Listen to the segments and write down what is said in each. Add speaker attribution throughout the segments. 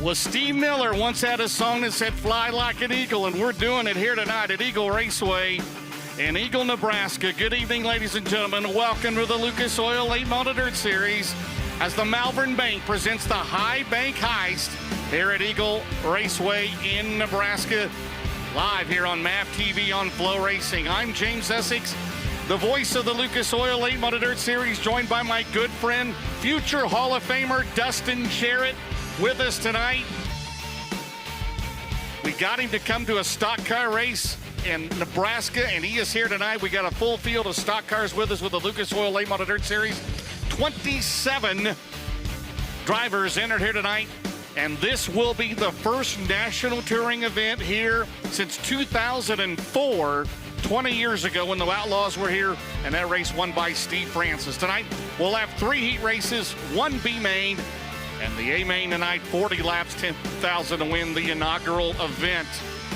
Speaker 1: Well, Steve Miller once had a song that said fly like an eagle, and we're doing it here tonight at Eagle Raceway in Eagle, Nebraska. Good evening, ladies and gentlemen. Welcome to the Lucas Oil Late Model Dirt Series as the Malvern Bank presents the High Bank Heist here at Eagle Raceway in Nebraska. Live here on MAP TV on FloRacing. I'm James Essex, the voice of the Lucas Oil Late Model Dirt Series, joined by my good friend, future Hall of Famer Dustin Jarrett, with us tonight. We got him to come to a stock car race in Nebraska, and he is here tonight. We got a full field of stock cars with us with the Lucas Oil Late Model Dirt Series. 27 drivers entered here tonight, and this will be the first national touring event here since 2004, 20 years ago when the Outlaws were here, and that race won by Steve Francis. Tonight, we'll have 3 heat races, 1 B main, and the A main tonight, 40 laps, 10,000 to win the inaugural event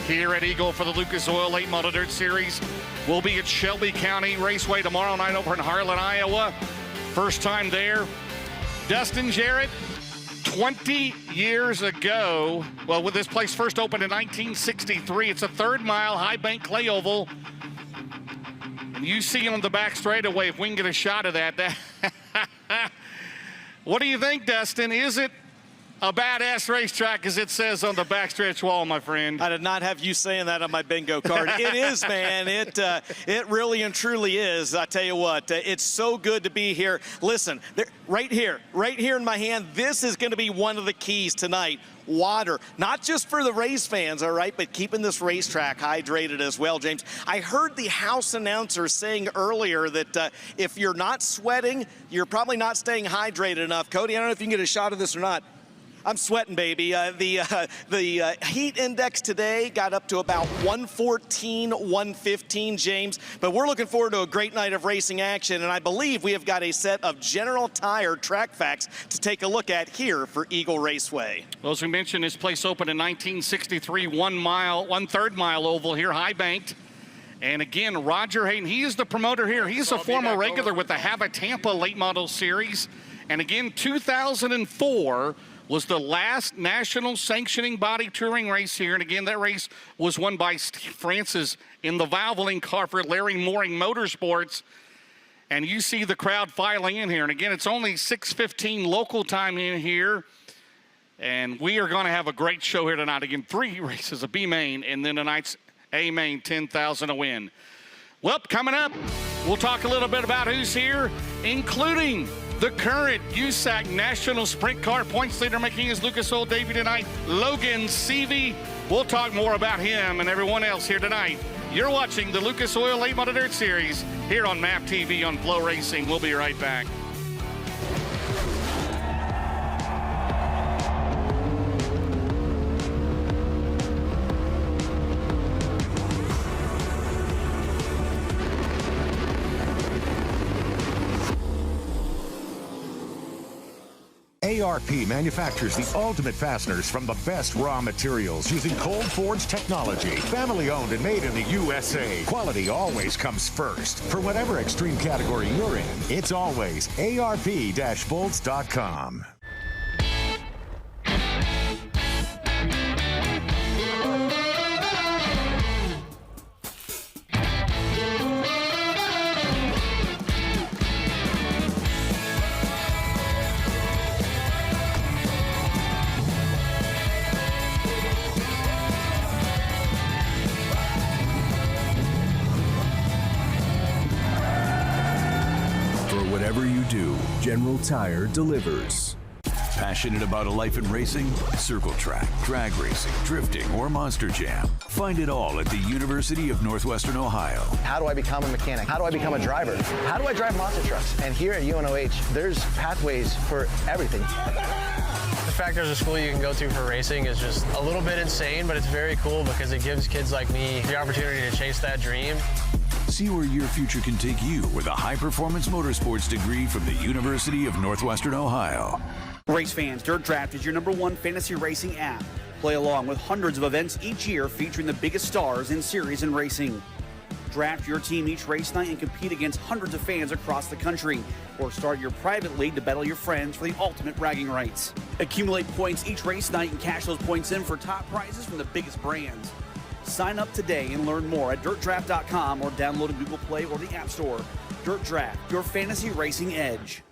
Speaker 1: here at Eagle for the Lucas Oil Late Model Dirt Series. We'll be at Shelby County Raceway tomorrow night over in Harlan, Iowa. First time there. Dustin Jarrett, 20 years ago, well, when this place first opened in 1963, it's a 3rd mile high bank clay oval. And you see on the back straightaway, if we can get a shot of that. What do you think, Dustin? Is it a badass racetrack, as it says on the backstretch wall, my friend?
Speaker 2: I did not have you saying that on my bingo card. It is, man. It really and truly is. I tell you what, it's so good to be here. Listen, right here in my hand, this is going to be one of the keys tonight. Water, not just for the race fans, all right, but keeping this racetrack hydrated as well, James. I heard the house announcer saying earlier that if you're not sweating, you're probably not staying hydrated enough. Cody, I don't know if you can get a shot of this or not. I'm sweating, baby. The heat index today got up to about 114, 115, James. But we're looking forward to a great night of racing action, and I believe we have got a set of General Tire track facts to take a look at here for Eagle Raceway.
Speaker 1: Well, as we mentioned, this place opened in 1963, 1/3 mile oval here, high banked. And again, Roger Hayden, he is the promoter here. He's a former regular with the Have a Tampa Late Model Series. And again, 2004 was the last national sanctioning body touring race here. And again, that race was won by Steve Francis in the Valvoline car for Larry Mooring Motorsports. And you see the crowd filing in here. And again, it's only 6:15 local time in here. And we are going to have a great show here tonight. Again, 3 races, a B main, and then tonight's A main, 10,000 to win. Well, coming up, we'll talk a little bit about who's here, including the current USAC National Sprint Car Points leader making his Lucas Oil debut tonight, Logan Seavey. We'll talk more about him and everyone else here tonight. You're watching the Lucas Oil Late Model Dirt Series here on MAP TV on FloRacing. We'll be right back.
Speaker 3: ARP manufactures the ultimate fasteners from the best raw materials using cold forged technology. Family owned and made in the USA. Quality always comes first. For whatever extreme category you're in, it's always ARP-bolts.com.
Speaker 4: Whatever you do, General Tire delivers. Passionate about a life in racing? Circle track, drag racing, drifting, or monster jam. Find it all at the University of Northwestern Ohio.
Speaker 5: How do I become a mechanic? How do I become a driver? How do I drive monster trucks? And here at UNOH, there's pathways for everything.
Speaker 6: The fact there's a school you can go to for racing is just a little bit insane, but it's very cool because it gives kids like me the opportunity to chase that dream.
Speaker 4: See where your future can take you with a high-performance motorsports degree from the University of Northwestern Ohio.
Speaker 7: Race fans, Dirt Draft is your #1 fantasy racing app. Play along with hundreds of events each year featuring the biggest stars in series and racing. Draft your team each race night and compete against hundreds of fans across the country. Or start your private league to battle your friends for the ultimate bragging rights. Accumulate points each race night and cash those points in for top prizes from the biggest brands. Sign up today and learn more at dirtdraft.com or download in Google Play or the App Store. Dirt Draft, your fantasy racing edge.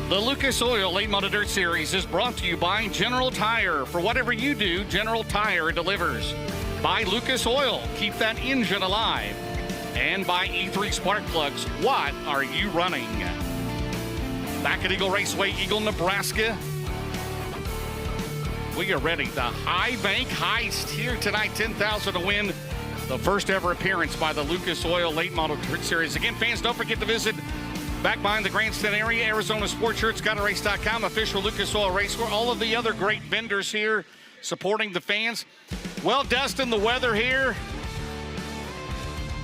Speaker 1: The Lucas Oil Late Model Dirt Series is brought to you by General Tire. For whatever you do, General Tire delivers. By Lucas Oil, keep that engine alive. And by E3 Spark Plugs, what are you running? Back at Eagle Raceway, Eagle, Nebraska. We are ready. The High Bank Heist here tonight, 10,000 to win. The first ever appearance by the Lucas Oil Late Model Dirt Series. Again, fans, don't forget to visit back behind the grandstand area, Arizona Sports Shirts, GottaRace.com, official Lucas Oil Race, all of the other great vendors here supporting the fans. Well, Dustin, the weather here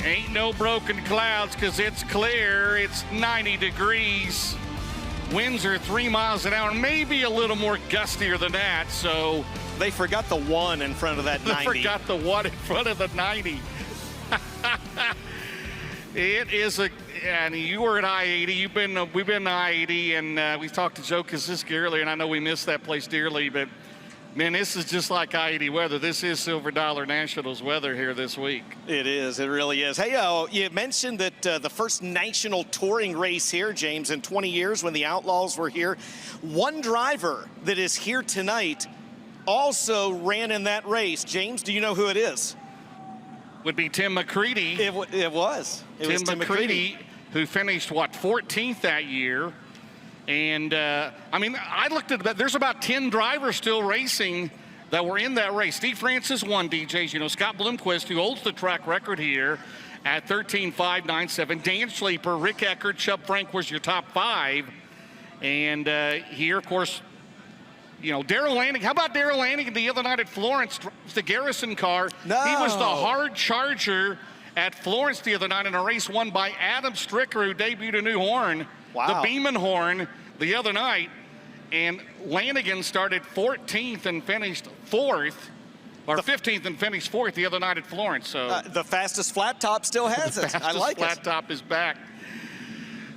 Speaker 1: ain't no broken clouds because it's clear. It's 90 degrees. Winds are 3 miles an hour, maybe a little more gustier than that. So
Speaker 2: They forgot the 1 in front of that 90.
Speaker 1: They forgot the 1 in front of the 90. It is and you were at I-80. We've been to I-80, and we talked to Joe Kaczynski earlier, and I know we miss that place dearly, but man, this is just like I-80 weather. This is Silver Dollar Nationals weather here this week.
Speaker 2: It is. It really is. Hey, you mentioned that the first national touring race here, James, in 20 years when the Outlaws were here. One driver that is here tonight also ran in that race. James, do you know who it is?
Speaker 1: Would be Tim McCready.
Speaker 2: It was. It was Tim McCready,
Speaker 1: who finished, 14th that year. And, I looked at that. There's about 10 drivers still racing that were in that race. Steve Francis won, DJs. You know, Scott Bloomquist, who holds the track record here at 13.597. Dan Schleeper, Rick Eckert, Chubb Frank was your top 5. And here, of course, you know, Darrell Lanning. How about Darrell Lanning the other night at Florence, the Garrison car?
Speaker 2: No.
Speaker 1: He was the hard charger at Florence the other night in a race won by Adam Stricker, who debuted a new horn.
Speaker 2: Wow.
Speaker 1: The Beeman horn the other night. And Lanigan started 14th and finished 4th, or 15th and finished 4th the other night at Florence. So
Speaker 2: the fastest flat top still has it. I like
Speaker 1: flat
Speaker 2: it.
Speaker 1: top is back.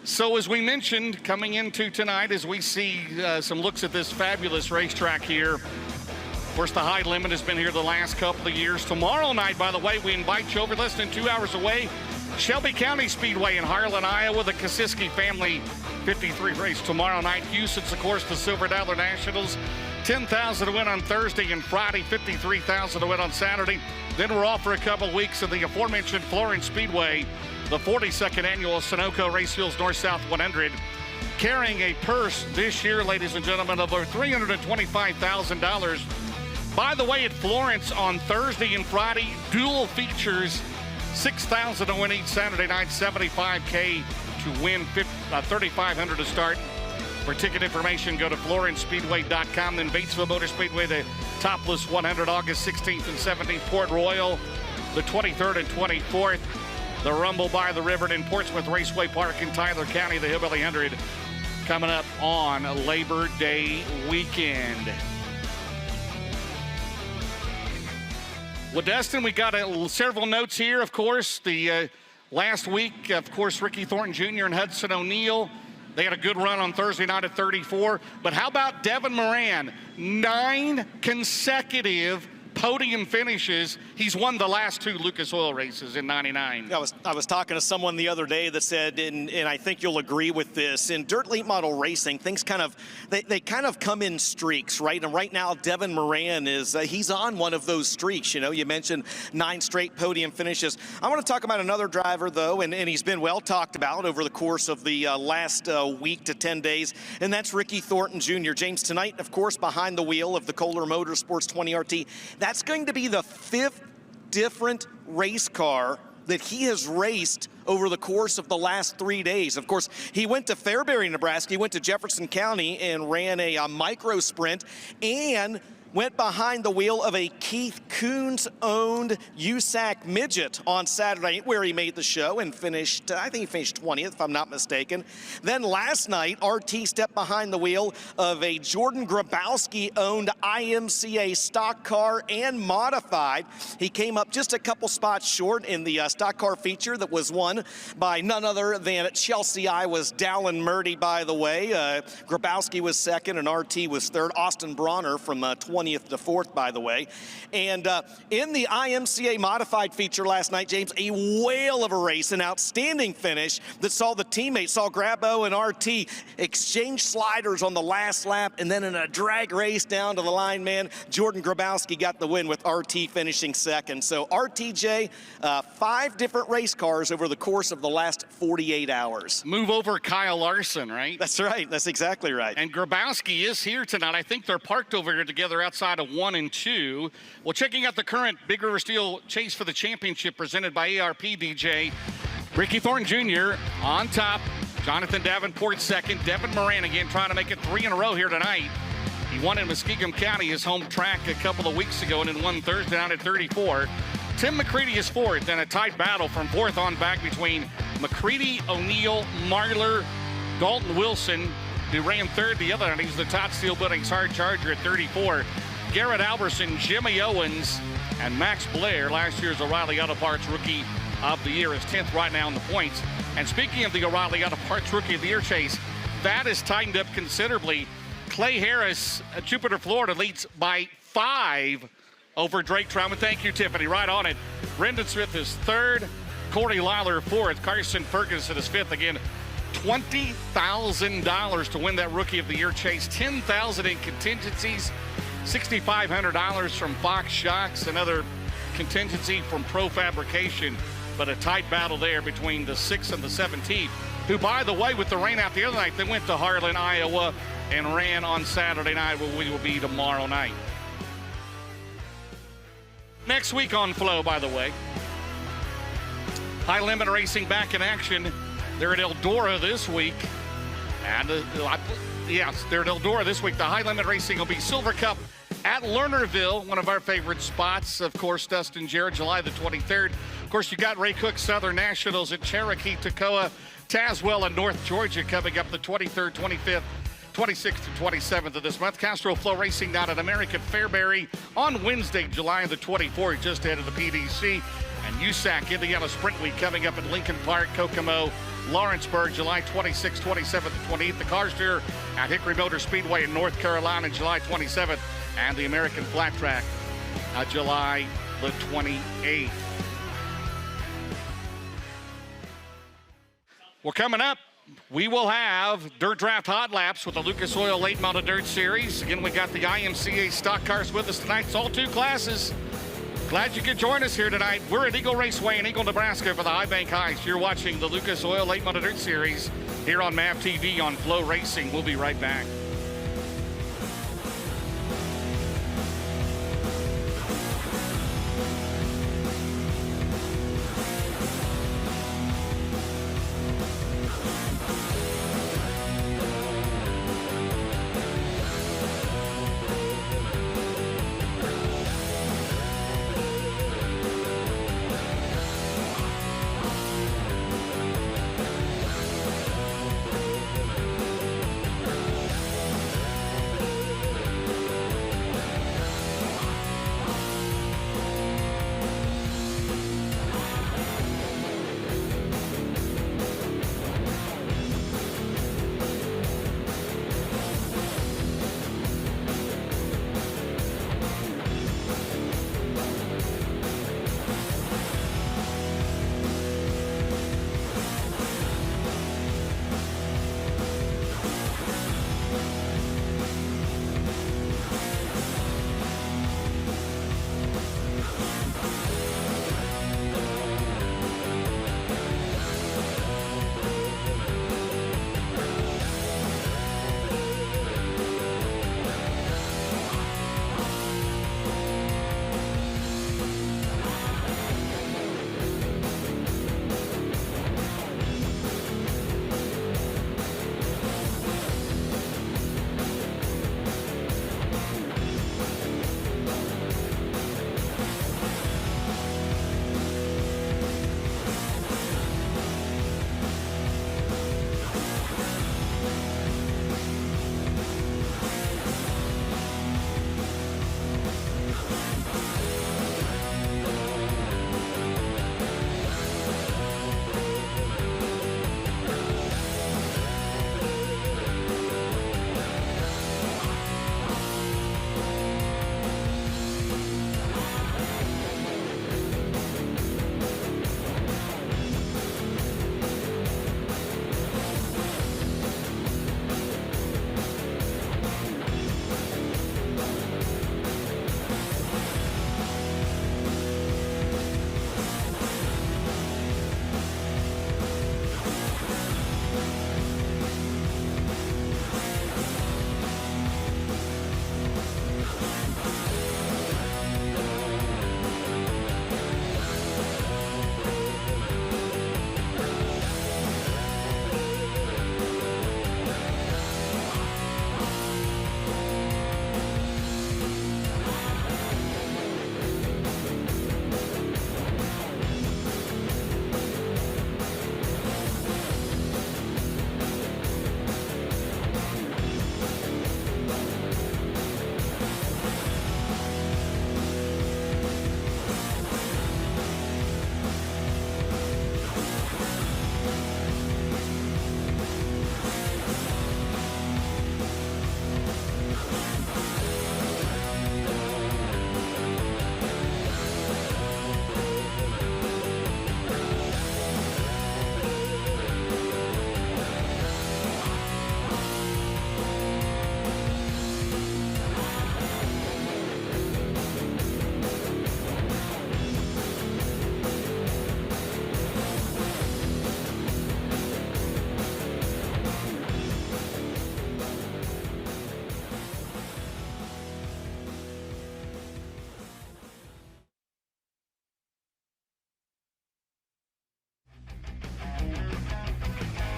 Speaker 1: So as we mentioned, coming into tonight, as we see some looks at this fabulous racetrack here. Of course, the high limit has been here the last couple of years. Tomorrow night, by the way, we invite you over less than 2 hours away. Shelby County Speedway in Harlan, Iowa, the Kaczynski family 53 race tomorrow night. Houston's, of course, the Silver Dollar Nationals. 10,000 to win on Thursday and Friday, 53,000 to win on Saturday. Then we're off for a couple of weeks in the aforementioned Florence Speedway, the 42nd annual Sunoco Race Fuels North-South 100, carrying a purse this year, ladies and gentlemen, of over $325,000. By the way, at Florence on Thursday and Friday, dual features, 6,000 to win each Saturday night, 75K to win, 3,500 to start. For ticket information, go to FlorenceSpeedway.com. Then Batesville Motor Speedway, the Topless 100, August 16th and 17th. Port Royal, the 23rd and 24th. The Rumble by the River in Portsmouth Raceway Park in Tyler County, the Hillbilly 100, coming up on Labor Day weekend. Well, Dustin, we got several notes here. Of course, the last week, of course, Ricky Thornton Jr. and Hudson O'Neal, they had a good run on Thursday night at 34. But how about Devin Moran? 9 consecutive podium finishes. He's won the last 2 Lucas Oil races in '99.
Speaker 2: I was talking to someone the other day that said, and I think you'll agree with this, in dirt late model racing, things they kind of come in streaks, right? And right now, Devin Moran he's on one of those streaks. You know, you mentioned 9 straight podium finishes. I want to talk about another driver, though, and he's been well talked about over the course of the last week to 10 days, and that's Ricky Thornton Jr. James, tonight, of course, behind the wheel of the Kohler Motorsports 20RT. That's going to be the 5th different race car that he has raced over the course of the last 3 days. Of course, he went to Fairbury, Nebraska. He went to Jefferson County and ran a micro sprint. And went behind the wheel of a Keith Coons-owned USAC midget on Saturday, where he made the show and finished, I think he finished 20th, if I'm not mistaken. Then last night, RT stepped behind the wheel of a Jordan Grabowski-owned IMCA stock car and modified. He came up just a couple spots short in the stock car feature that was won by none other than Chelsea, Iowa's Dallin Murdy, by the way. Grabowski was second and RT was third. Austin Bronner from 20th to 4th, by the way. And in the IMCA modified feature last night, James, a whale of a race, an outstanding finish that saw the teammates, saw Grabo and RT exchange sliders on the last lap, and then in a drag race down to the line, man, Jordan Grabowski got the win with RT finishing second. So RTJ, 5 different race cars over the course of the last 48 hours.
Speaker 1: Move over Kyle Larson, right?
Speaker 2: That's right. That's exactly right.
Speaker 1: And Grabowski is here tonight. I think they're parked over here together outside of 1 and 2. Well, checking out the current Big River Steel chase for the championship presented by ARP, DJ. Ricky Thorne Jr. on top. Jonathan Davenport second. Devin Moran again trying to make it 3 in a row here tonight. He won in Muskingum County, his home track, a couple of weeks ago, and then won Thursday down at 34. Tim McCready is 4th, and a tight battle from 4th on back between McCready, O'Neill, Marlar, Dalton Wilson, who ran 3rd the other night. He's the Todd Steel Building's hard charger at 34. Garrett Alberson, Jimmy Owens, and Max Blair, last year's O'Reilly Auto Parts Rookie of the Year, is 10th right now in the points. And speaking of the O'Reilly Auto Parts Rookie of the Year chase, that has tightened up considerably. Clay Harris at Jupiter, Florida, leads by 5 over Drake Troutman. Thank you, Tiffany. Right on it. Brendan Smith is 3rd. Corey Lyler 4th. Carson Ferguson is 5th. Again, $20,000 to win that Rookie of the Year chase. $10,000 in contingencies. $6,500 from Fox Shocks. Another contingency from Pro Fabrication. But a tight battle there between the 6th and the 17th. Who, by the way, with the rain out the other night, they went to Harlan, Iowa, and ran on Saturday night, where we will be tomorrow night. Next week on Flow, by the way, High Limit Racing back in action. They're at Eldora this week. And yes, they're at Eldora this week. The High Limit Racing will be Silver Cup at Lernerville, one of our favorite spots. Of course, Dustin Jarrett, July the 23rd. Of course, you got Ray Cook Southern Nationals at Cherokee, Toccoa, Tazewell, and North Georgia coming up the 23rd, 25th, 26th, and 27th of this month. Castro Flow Racing down at American Fairbury on Wednesday, July the 24th, just ahead of the PDC. And USAC Indiana Sprint Week coming up at Lincoln Park, Kokomo, Lawrenceburg, July 26th, 27th, and 28th. The Cars Tour at Hickory Motor Speedway in North Carolina, July 27th. And the American Flat Track, July the 28th. Well, coming up, we will have Dirt Draft Hot Laps with the Lucas Oil Late Model Dirt Series. Again, we got the IMCA stock cars with us tonight. It's all 2 classes. Glad you could join us here tonight. We're at Eagle Raceway in Eagle, Nebraska for the High Bank Heights. You're watching the Lucas Oil Late Model Dirt Series here on MAV TV on Flow Racing. We'll be right back.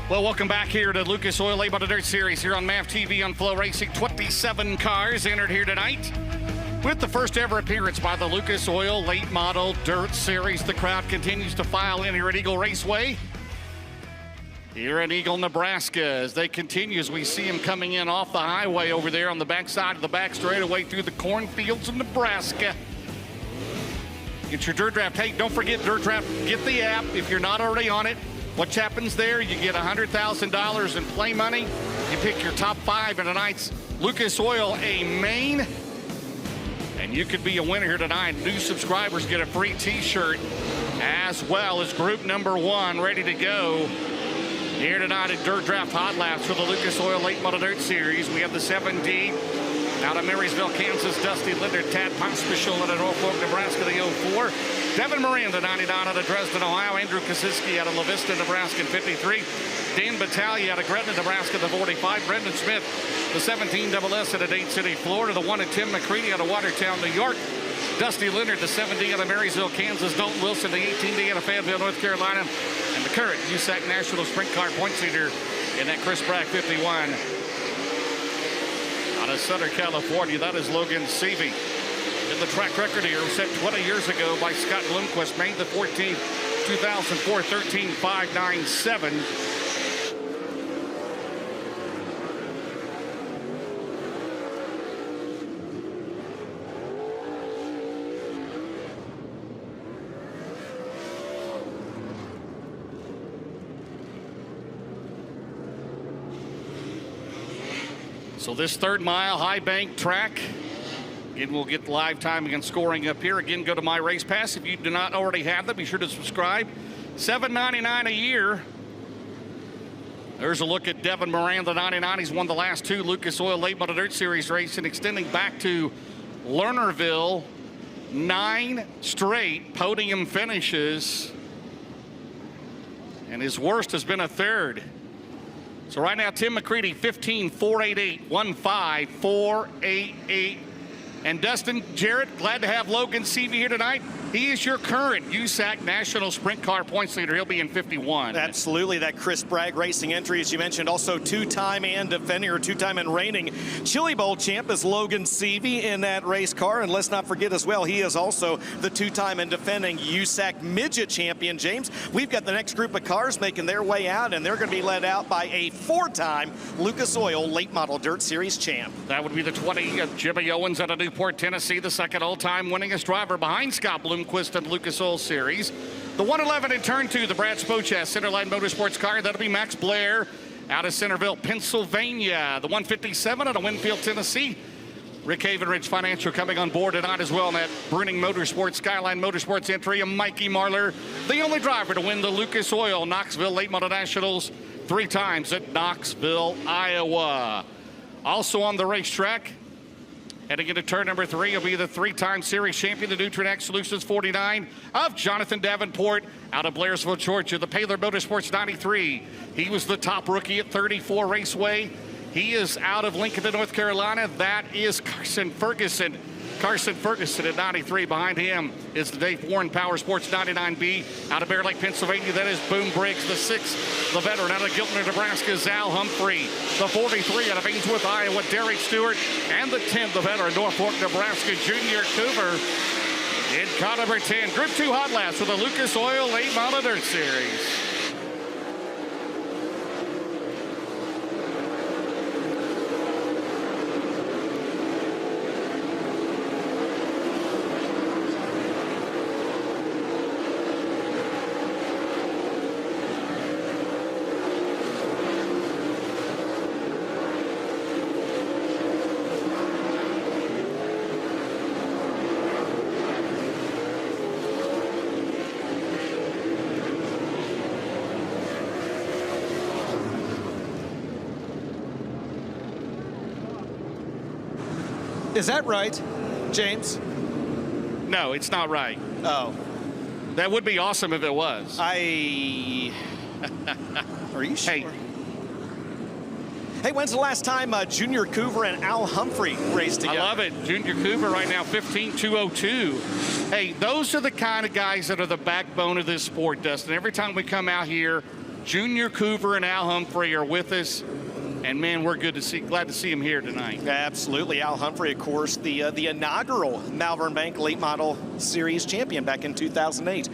Speaker 1: Well, welcome back here to Lucas Oil Late Model Dirt Series here on MAV TV on FloRacing. 27 cars entered here tonight with the first ever appearance by the Lucas Oil Late Model Dirt Series. The crowd continues to file in here at Eagle Raceway here in Eagle, Nebraska. As they continue, as we see them coming in off the highway over there on the backside of the back straightaway through the cornfields of Nebraska. Get your Dirt Draft. Hey, don't forget Dirt Draft. Get the app if you're not already on it. What happens there? You get $100,000 in play money. You pick your top 5 in tonight's Lucas Oil A main, and you could be a winner here tonight. New subscribers get a free T-shirt, as well as group number 1 ready to go here tonight at Dirt Draft Hot Laps for the Lucas Oil Late Model Dirt Series. We have the 7D out of Marysville, Kansas, Dusty Linder, Tad Pospischel out of Norfolk, Nebraska, the 04. Devin Miranda, 99 out of Dresden, Ohio. Andrew Kosiski out of La Vista, Nebraska, 53. Dan Battaglia out of Gretna, Nebraska, the 45. Brendan Smith, the 17 SS out of Dade City, Florida. The 1 and Tim McCready out of Watertown, New York. Dusty Leonard, the 7D out of Marysville, Kansas. Dalton Wilson, the 18D out of Fayetteville, North Carolina. And the current USAC National Sprint Car points leader in that Chris Bragg 51. Out of Southern California, that is Logan Seavey. In the track record here was set 20 years ago by Scott Bloomquist, May the 14th, 2004, 13.597. So this 3rd mile high bank track, again, we'll get live timing and scoring up here. Again, go to My Race Pass. If you do not already have that, be sure to subscribe. $7.99 a year. There's a look at Devin Miranda, 99. He's won the last 2 Lucas Oil Late Model Dirt Series races, and extending back to Lernerville, 9 straight podium finishes. And his worst has been a 3rd. So right now, Tim McCready, 15.488, 1.5488. And Dustin Jarrett, glad to have Logan Seavey here tonight. He is your current USAC National Sprint Car points leader. He'll be in 51.
Speaker 2: Absolutely, that Chris Bragg Racing entry, as you mentioned, also 2-time and defending, or 2-time and reigning Chili Bowl champ is Logan Seavey in that race car. And let's not forget as well, he is also the 2-time and defending USAC midget champion. James, we've got the next group of cars making their way out, and they're going to be led out by a 4-time Lucas Oil Late Model Dirt Series champ.
Speaker 1: That would be the 20 of Jimmy Owens out of Newport, Tennessee, the 2nd all-time winningest driver behind Scott Bloomquist and Lucas Oil Series. The 111 in turn 2, the Brad Spochas Centerline Motorsports car. That'll be Max Blair out of Centerville, Pennsylvania. The 157 out of Winfield, Tennessee. Rick Havenridge Financial coming on board tonight as well in that Bruning Motorsports, Skyline Motorsports entry. And Mikey Marler, the only driver to win the Lucas Oil Knoxville Late Model Nationals 3 times at Knoxville, Iowa. Also on the racetrack, heading into turn number 3 will be the 3-time series champion, the Nutrien Solutions 49 of Jonathan Davenport out of Blairsville, Georgia. The Paler Motorsports 93. He was the top rookie at 34 Raceway. He is out of Lincoln, North Carolina. That is Carson Ferguson. Carson Ferguson at 93. Behind him is the Dave Warren Power Sports 99B out of Bear Lake, Pennsylvania. That is Boom Briggs. The 6th, the veteran out of Giltner, Nebraska, Zal Humphrey. The 43 out of Ainsworth, Iowa, Derek Stewart. And the 10th, the veteran, Norfolk, Nebraska, Junior Coover in car number 10. Group 2 hot laps for the Lucas Oil Late Model Dirt Series.
Speaker 2: Is that right, James?
Speaker 1: No, it's not right.
Speaker 2: Oh.
Speaker 1: That would be awesome if it was.
Speaker 2: Are you sure?
Speaker 1: Hey.
Speaker 2: Hey, when's the last time Junior Coover and Al Humphrey raced together?
Speaker 1: I love it. Junior Coover right now, 15.202. Hey, those are the kind of guys that are the backbone of this sport, Dustin. Every time we come out here, Junior Coover and Al Humphrey are with us. And man, we're glad to see him here tonight.
Speaker 2: Absolutely. Al Humphrey, of course, the inaugural Malvern Bank Late Model Series champion back in 2008.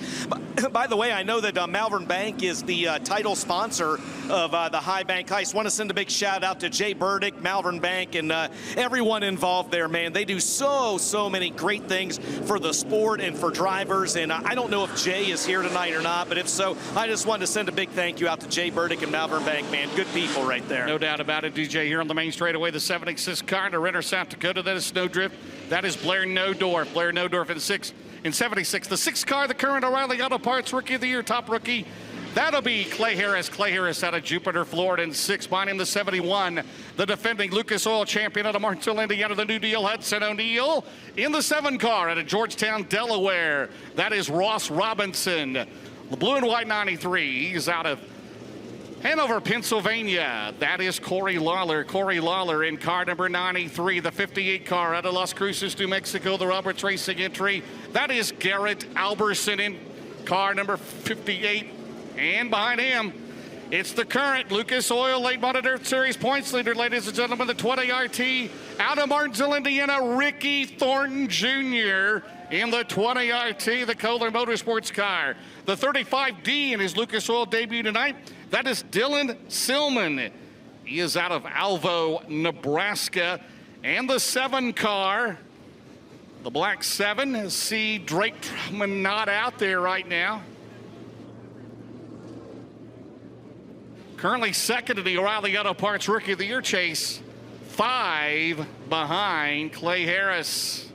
Speaker 2: By the way, I know that Malvern Bank is the title sponsor of the High Bank Heist. Want to send a big shout out to Jay Burdick, Malvern Bank, and everyone involved there, man. They do so many great things for the sport and for drivers. And I don't know if Jay is here tonight or not, but if so, I just wanted to send a big thank you out to Jay Burdick and Malvern Bank, man. Good people right there.
Speaker 1: No doubt about it, DJ. Here on the main straightaway, the 76 car to Renner, South Dakota. That is Snowdrift. That is Blair Nodorf. Blair Nodorf in 76. The 6 car, the current O'Reilly Auto Parts Rookie of the Year, top rookie. That'll be Clay Harris. Clay Harris out of Jupiter, Florida in 6. Behind him, the 71. The defending Lucas Oil champion out of Martinsville, Indiana, the New Deal, Hudson O'Neal. In the 7 car out of Georgetown, Delaware. That is Ross Robinson. The blue and white 93. He's out of Hanover, Pennsylvania. That is Corey Lawler. Corey Lawler in car number 93, the 58 car out of Las Cruces, New Mexico, the Roberts Racing entry. That is Garrett Alberson in car number 58. And behind him, it's the current Lucas Oil Late Model Dirt Series points leader, ladies and gentlemen, the 20 RT out of Martinsville, Indiana, Ricky Thornton Jr. in the 20 RT, the Kohler Motorsports car. The 35D in his Lucas Oil debut tonight, that is Dylan Silman. He is out of Alvo, Nebraska. And the 7 car, the black 7, see Drake Truman not out there right now. Currently second in the O'Reilly Auto Parts Rookie of the Year chase, 5 behind Clay Harris.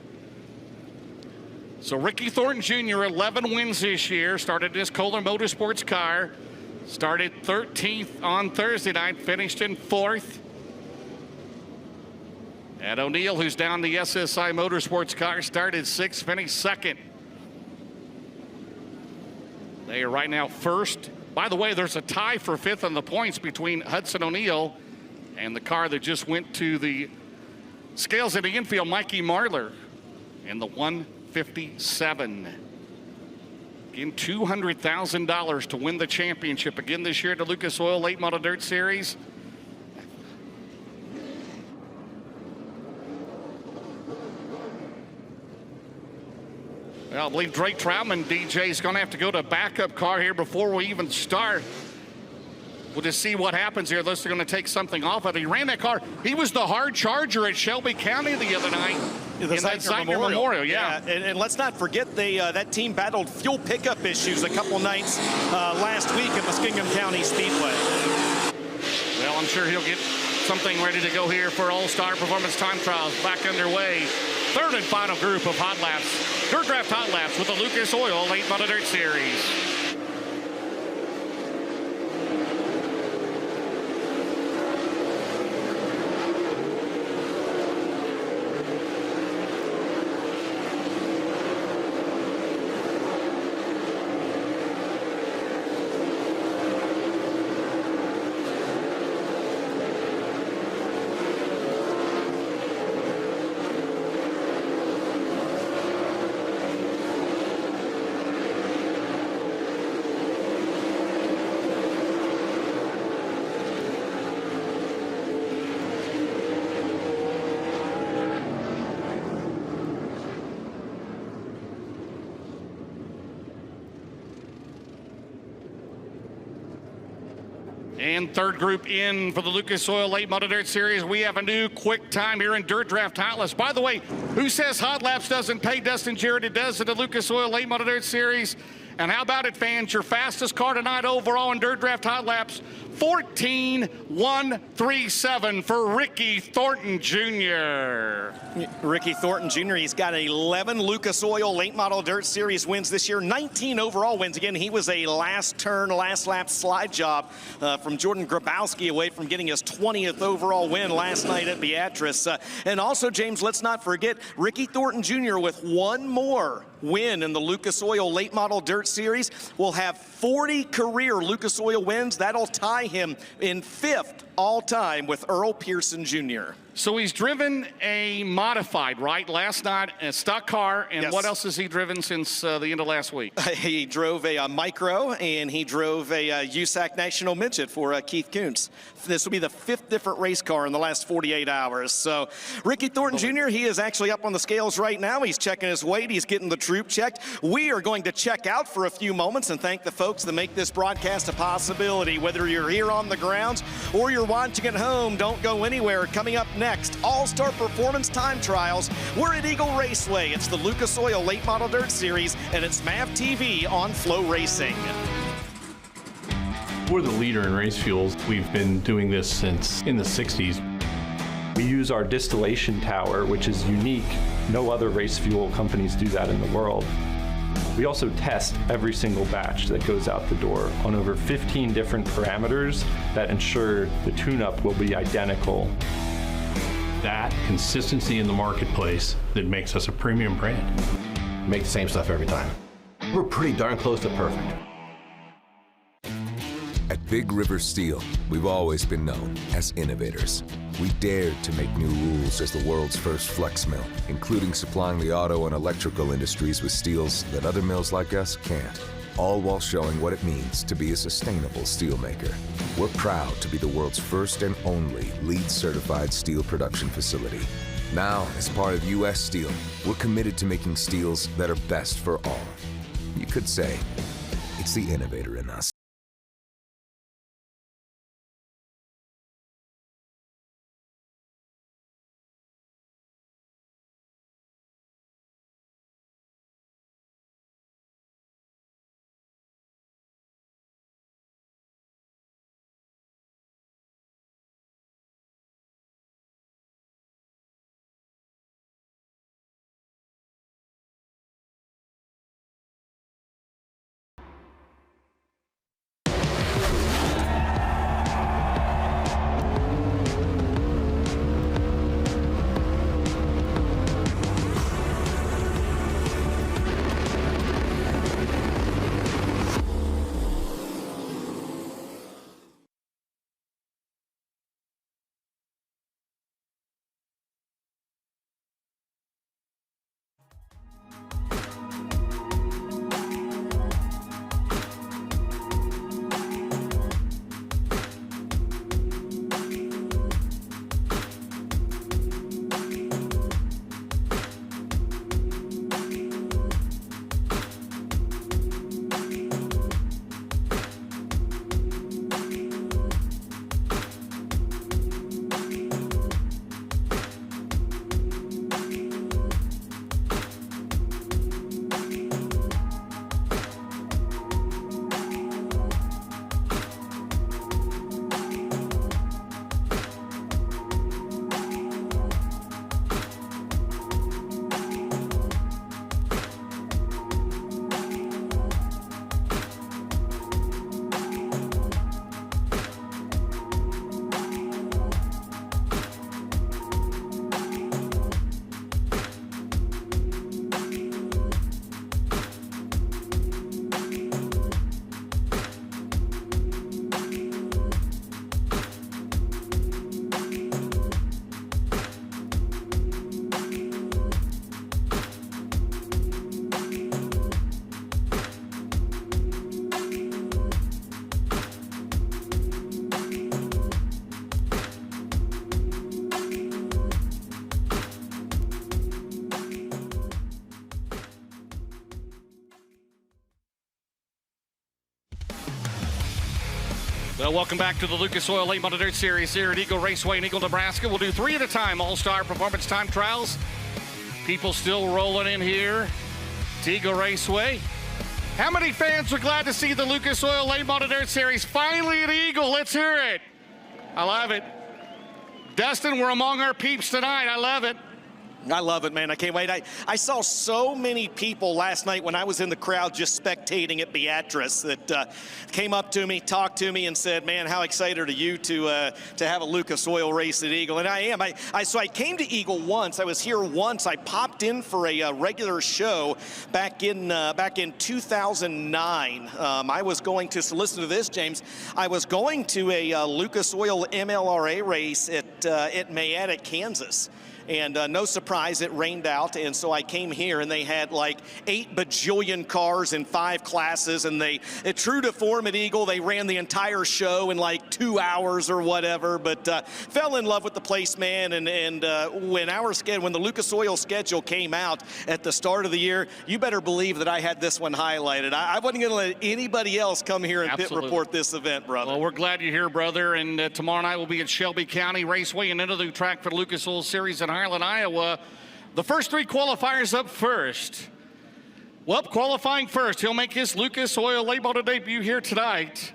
Speaker 1: So Ricky Thornton Jr., 11 wins this year, started in his Kohler Motorsports car, started 13th on Thursday night, finished in 4th. Ed O'Neal, who's down the SSI Motorsports car, started 6th, finished 2nd. They are right now 1st. By the way, there's a tie for 5th on the points between Hudson O'Neal and the car that just went to the scales in the infield, Mikey Marlar, in the 157. Again, $200,000 to win the championship again this year at the Lucas Oil Late Model Dirt Series. Well, I believe Drake Troutman, DJ, is going to have to go to a backup car here before we even start. We'll just see what happens here. Unless they're going to take something off of it. He ran that car. He was the hard charger at Shelby County the other night.
Speaker 2: The Zeitner
Speaker 1: Memorial, yeah.
Speaker 2: And let's not forget that team battled fuel pickup issues a couple nights last week at Muskingum County Speedway.
Speaker 1: Well, I'm sure he'll get something ready to go here for All-Star Performance Time Trials back underway. 3rd and final group of hot laps, Dirt Draft Hot Laps with the Lucas Oil Late Model Dirt Series. And 3rd group in for the Lucas Oil Late Model Dirt Series. We have a new quick time here in Dirt Draft Hot Laps. By the way, who says Hot Laps doesn't pay? Dustin Jarrett, it does at the Lucas Oil Late Model Dirt Series. And how about it, fans? Your fastest car tonight overall in Dirt Draft Hot Laps, 14.137 for Ricky Thornton Jr.
Speaker 2: Ricky Thornton Jr., he's got 11 Lucas Oil Late Model Dirt Series wins this year, 19 overall wins. Again, he was a last lap slide job from Jordan Grabowski away from getting his 20th overall win last night at Beatrice. And also, James, let's not forget Ricky Thornton Jr. with one more win in the Lucas Oil Late Model Dirt Series will have 40 career Lucas Oil wins. That'll tie him in 5th all-time with Earl Pearson Jr.
Speaker 1: So he's driven a modified, right? Last night, a stock car. And
Speaker 2: Yes.
Speaker 1: what else has he driven since the end of last week?
Speaker 2: He drove a micro, and he drove a USAC National Midget for Keith Kuntz. This will be the 5th different race car in the last 48 hours. So Ricky Thornton Jr., he is actually up on the scales right now. He's checking his weight. He's getting the troop checked. We are going to check out for a few moments and thank the folks that make this broadcast a possibility. Whether you're here on the grounds or you're watching at home, don't go anywhere. Coming up next, All-Star Performance Time Trials. We're at Eagle Raceway. It's the Lucas Oil Late Model Dirt Series, and it's MAV TV on FloRacing.
Speaker 8: We're the leader in race fuels. We've been doing this since in the 60s. We use our distillation tower, which is unique. No other race fuel companies do that in the world. We also test every single batch that goes out the door on over 15 different parameters that ensure the tune-up will be identical.
Speaker 9: That consistency in the marketplace that makes us a premium brand.
Speaker 5: Make the same stuff every time. We're pretty darn close to perfect.
Speaker 10: At Big River Steel, we've always been known as innovators. We dared to make new rules as the world's first flex mill, including supplying the auto and electrical industries with steels that other mills like us can't, all while showing what it means to be a sustainable steelmaker. We're proud to be the world's first and only LEED-certified steel production facility. Now, as part of U.S. Steel, we're committed to making steels that are best for all. You could say, it's the innovator in us.
Speaker 1: Well, welcome back to the Lucas Oil Late Model Dirt Series here at Eagle Raceway in Eagle, Nebraska. We'll do 3 at a time, All-Star Performance Time Trials. People still rolling in here to Eagle Raceway. How many fans are glad to see the Lucas Oil Late Model Dirt Series finally at Eagle? Let's hear it. I love it. Dustin, we're among our peeps tonight. I love it.
Speaker 2: I love it, man. I can't wait. I saw so many people last night when I was in the crowd just spectating at Beatrice that came up to me, talked to me, and said, man, how excited are you to have a Lucas Oil race at Eagle? And I am. So I came to Eagle once. I was here once. I popped in for a regular show back in 2009. I was going to, so listen to this, James. I was going to a Lucas Oil MLRA race at Mayetta, Kansas. And no surprise, it rained out, and so I came here, and they had like 8 bajillion cars in 5 classes, and true to form at Eagle, they ran the entire show in like 2 hours or whatever, but fell in love with the place, man, and when the Lucas Oil schedule came out at the start of the year, you better believe that I had this one highlighted. I wasn't going to let anybody else come here and pit report this event, brother.
Speaker 1: Well, we're glad you're here, brother, and tomorrow night we'll be at Shelby County Raceway, and into the track for the Lucas Oil Series in Highland, Iowa. The first 3 qualifiers up first. Well, qualifying first, he'll make his Lucas Oil late model debut here tonight.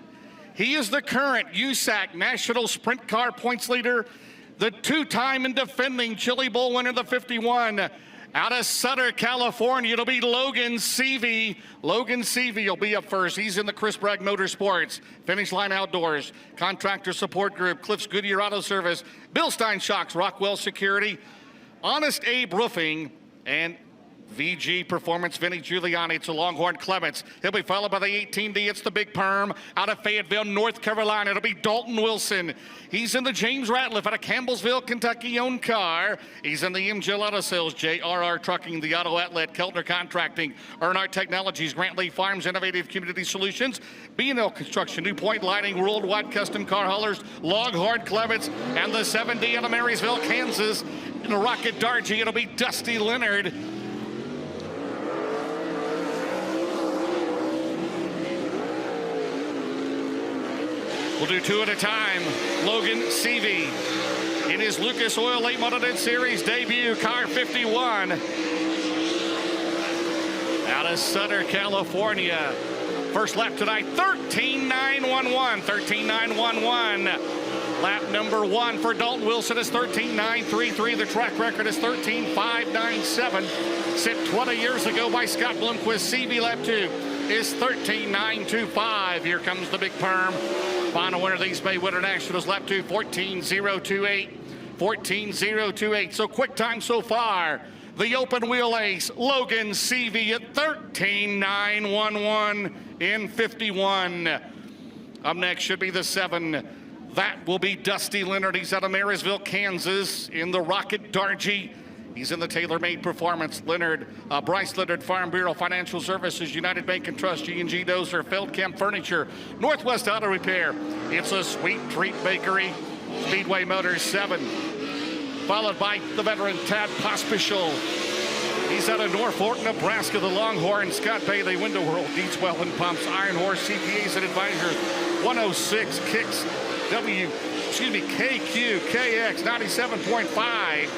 Speaker 1: He is the current USAC National Sprint Car points leader, the 2-time and defending Chili Bowl winner, the 51. Out of Sutter, California, it'll be Logan Seavey. Logan Seavey will be up first. He's in the Chris Bragg Motorsports, Finish Line Outdoors, Contractor Support Group, Cliffs Goodyear Auto Service, Bill Stein Shocks, Rockwell Security, Honest Abe Roofing, and VG Performance, Vinny Giuliani. It's a Longhorn Clements. He'll be followed by the 18D. It's the Big Perm out of Fayetteville, North Carolina. It'll be Dalton Wilson. He's in the James Ratliff out of Campbellsville, Kentucky, owned car. He's in the MGL Auto Sales, JRR Trucking, the Auto Outlet, Keltner Contracting, Earnhardt Technologies, Grant Lee Farms, Innovative Community Solutions, B&L Construction, New Point Lighting, Worldwide Custom Car Haulers, Longhorn Clements, and the 7D out of Marysville, Kansas. In the Rocket Dargy, it'll be Dusty Leonard. We'll do 2 at a time. Logan Seavey in his Lucas Oil Late Model Series debut, car 51. Out of Sutter, California. First lap tonight, 13.911. 13.911. Lap number 1 for Dalton Wilson is 13.933. The track record is 13.597. Set 20 years ago by Scott Blomqvist. Seavey lap 2 is 13.925. Here comes the Big Perm. Final winner of the East Bay Winter Nationals, lap 2, 14.028. 14.028. So quick time so far. The open wheel ace, Logan Seavey at 13.911 in 51. Up next should be the 7. That will be Dusty Leonard. He's out of Marysville, Kansas in the Rocket Dargy. He's in the TaylorMade Performance. Leonard, Bryce Leonard, Farm Bureau Financial Services, United Bank and Trust, G&G Dozer, Feldkamp Furniture, Northwest Auto Repair. It's a Sweet Treat Bakery. Speedway Motors 7. Followed by the veteran Tad Pospisil. He's out of Norfolk, Nebraska, the Longhorn. Scott Bailey, Window World, Dietz Well and Pumps, Iron Horse, CPAs and Advisors, 106 Kicks, KQKX 97.5.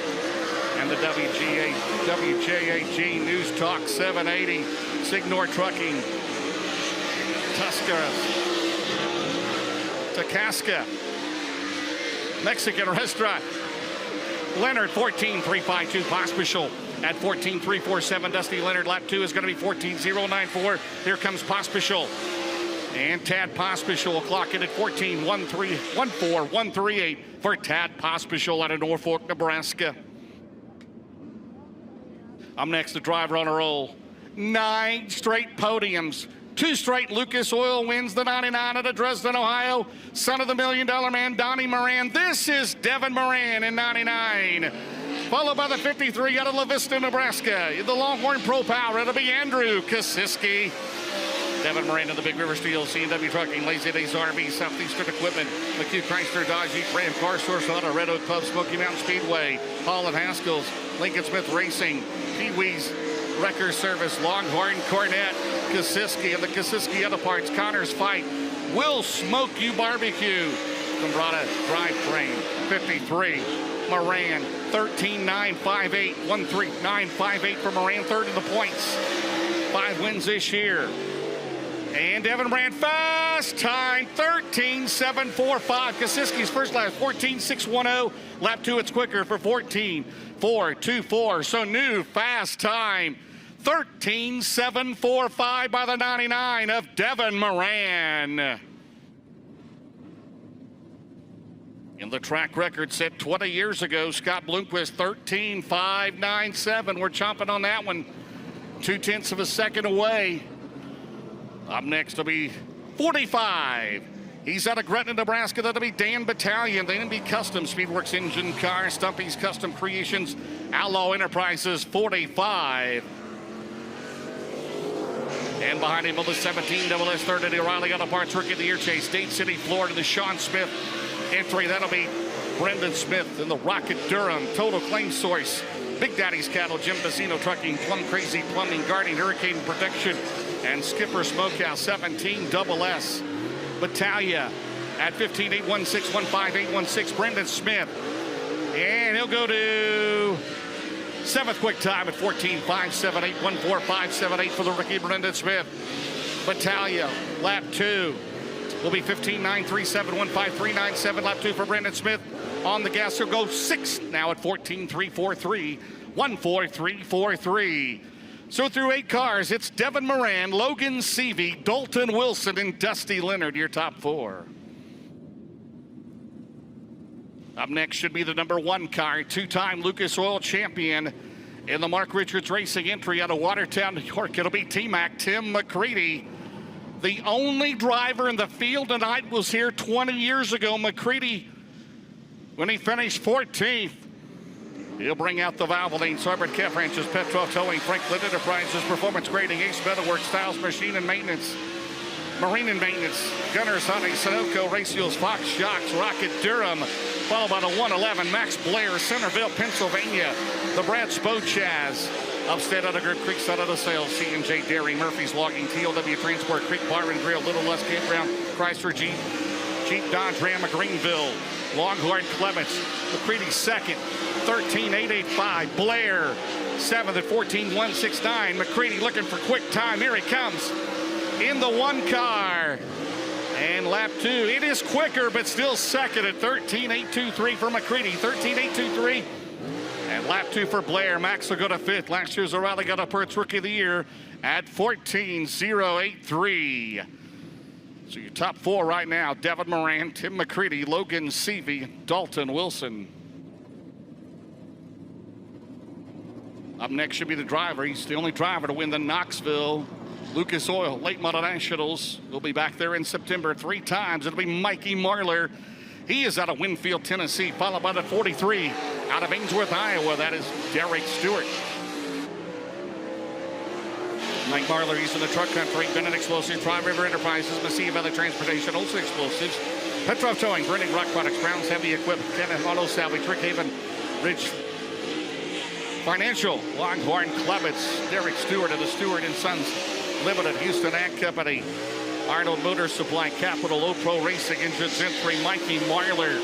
Speaker 1: And the WJAG News Talk 780, Signor Trucking, Tasca, Mexican Restaurant. Leonard, 14.352, Pospisil at 14.347. Dusty Leonard, lap 2 is going to be 14.094. Here comes Pospisil. And Tad Pospisil will clock in at 14.138 for Tad Pospisil out of Norfolk, Nebraska. I'm next, the driver on a roll. 9 straight podiums. 2 straight Lucas Oil wins, the 99 out of Dresden, Ohio. Son of the $1 Million Man, Donnie Moran. This is Devin Moran in 99. Followed by the 53 out of La Vista, Nebraska. The Longhorn Pro Power, it'll be Andrew Kosiski. Devin Moran of the Big River Steel, C&W Trucking, Lazy Days RV, Southeastern Equipment, McHugh Chrysler, Dodge, Jeep, Ram, Car Source Auto, Red Oak Club, Smoky Mountain Speedway, Hall and Haskell's, Lincoln Smith Racing, Pee-wee's Wrecker Service, Longhorn, Cornette, Kosiski of the Kosiski Auto Parts, Connor's Fight, Will Smoke You Barbecue, Cambrata Drivetrain, 53, Moran, 13.958, 13.958 for Moran, third in the points, 5 wins this year. And Devin ran fast time, 13.745. Kosiski's first lap, 14.610. Lap 2, it's quicker for 14.424. So new fast time, 13.745 by the 99 of Devin Moran. In the track record set 20 years ago, Scott Bloomquist, 13.597. We're chomping on that one. 0.2 of a second away. Up next will be 45. He's out of Gretna, Nebraska. That'll be Dan Battalion. The NB Custom Speedworks Engine Car. Stumpy's Custom Creations. Outlaw Enterprises, 45. And behind him on the 17 WS30, O'Reilly Auto Parts Rookie of the Year chase. Dade City, Florida, the Sean Smith entry. That'll be Brendan Smith in the Rocket Durham. Total Claim Source. Big Daddy's Cattle, Jim Bassino Trucking, Plum Crazy Plumbing, Guardian Hurricane Protection, and Skipper Smokehouse, 17 SS. Battaglia at 15.816.15816. Brendan Smith. And he'll go to 7th quick time at 14.578.14578 for the rookie Brendan Smith. Battaglia, lap 2 will be 15.937.15397. Lap 2 for Brendan Smith. On the gas, he'll go 6th now at 14.343.14343. So through 8 cars, it's Devin Moran, Logan Seavey, Dalton Wilson, and Dusty Leonard, your top 4. Up next should be the number 1 car, 2-time Lucas Oil champion in the Mark Richards Racing entry out of Watertown, New York. It'll be T-Mac, Tim McCready. The only driver in the field tonight was here 20 years ago. McCready, when he finished 14th, he'll bring out the Valvoline, Sorbert Calf Ranches, Petrov Towing, Franklin Enterprises, Performance Grading, Ace Metalworks, Styles Machine and Maintenance, Marine and Maintenance, Gunners Honey, Sunoco, Racefuels, Fox Shocks, Rocket Durham, followed by the 111, Max Blair, Centerville, Pennsylvania, the Brad Spochaz, Upstate Auto Group, Creekside Auto Sales, C&J Dairy, Murphy's Logging, TLW Transport, Creek Bar and Grill, Little Less Campground, Chrysler Jeep, Dodge Ram of Greenville, Longhorn Clements, McCready 2nd, 13.885. Blair 7th at 14.169. McCready looking for quick time. Here he comes in the 1 car. And lap 2, it is quicker, but still 2nd at 13.823 for McCready. 13.823. And lap 2 for Blair. Max will go to 5th. Last year's O'Reilly Auto Parts Rookie of the Year at 14.083. So your top 4 right now, Devin Moran, Tim McCready, Logan Seavey, Dalton Wilson. Up next should be the driver. He's the only driver to win the Knoxville Lucas Oil Late Model Nationals. We'll be back there in September 3 times. It'll be Mikey Marlar. He is out of Winfield, Tennessee, followed by the 43 out of Ainsworth, Iowa. That is Derek Stewart. Mike Marlar, he's in the truck country. Bennett Explosives, Prime River Enterprises, Mesilla Valley Transportation, Olsen Explosives, Petrov Towing, Burning Rock Products, Browns Heavy Equipment, Kenneth Auto Salvage, Rick Haven, Ridge Financial, Longhorn Clements, Derek Stewart of the Stewart & Sons Limited, Houston Ag Company, Arnold Motor Supply, Capital, Pro Racing, Engines Entry, Mikey Marlar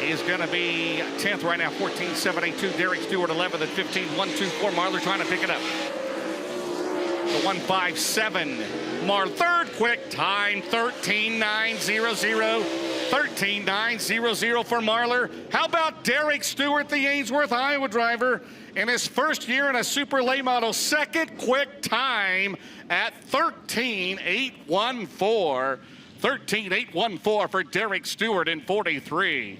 Speaker 1: is going to be 10th right now, 14.782. Derek Stewart 11th at 15.124. Marlar trying to pick it up. The 157. Marlar, 3rd quick time, 13.900. 13.900 for Marlar. How about Derek Stewart, the Ainsworth, Iowa driver, in his first year in a super late model, 2nd quick time at 13.814. 13.814 for Derek Stewart in 43.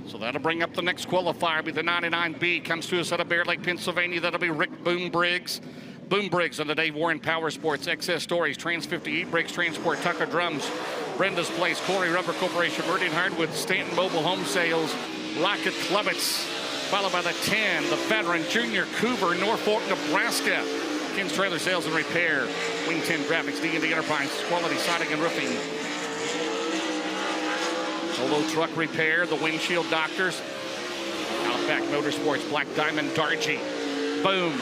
Speaker 1: So that'll bring up the next qualifier, be the 99B. Comes to us out of Bear Lake, Pennsylvania. That'll be Rick Boom Briggs. Boom Briggs on the Dave Warren Power Sports, XS Stories, Trans 58 Brakes Transport, Tucker Drums, Brenda's Place, Corey Rubber Corporation, Meridian Hardwood, Stanton Mobile Home Sales, Rocket Clements, followed by the 10, the veteran Junior Coover, Norfolk, Nebraska. Ken's Trailer Sales and Repair, Wing 10 Graphics, D&D Enterprise, Quality Siding and Roofing. Polo Truck Repair, the Windshield Doctors, Outback Motorsports, Black Diamond, Dargy, Boom,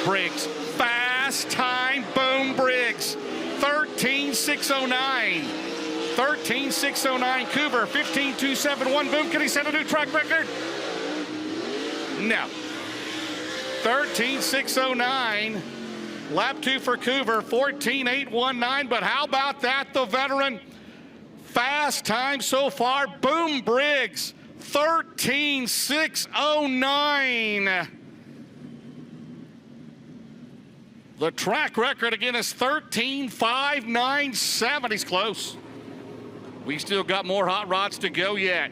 Speaker 1: Briggs, fast time, Boom Briggs, 13.609. 13.609, Coover, 15.271. Boom, can he set a new track record? No. 13.609. Lap 2 for Coover, 14.819. But how about that, the veteran? Fast time so far. Boom Briggs, 13.609. The track record again is 13.597. He's close. We still got more hot rods to go yet.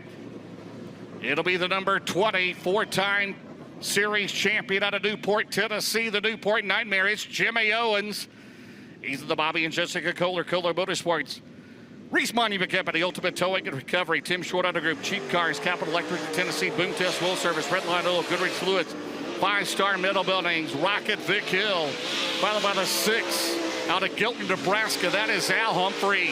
Speaker 1: It'll be the number 20, four-time series champion out of Newport, Tennessee, the Newport Nightmare. It's Jimmy Owens. He's in the Bobby and Jessica Kohler Motorsports. Reese Monument Company, Ultimate Towing and Recovery. Tim Short Auto Group, Cheap Cars, Capital Electric, Tennessee, Boom Test, Will Service, Redline Oil, Goodrich Fluids, Five Star Metal Buildings, Rocket Vic Hill, followed by the 6 out of Gilton, Nebraska. That is Al Humphrey.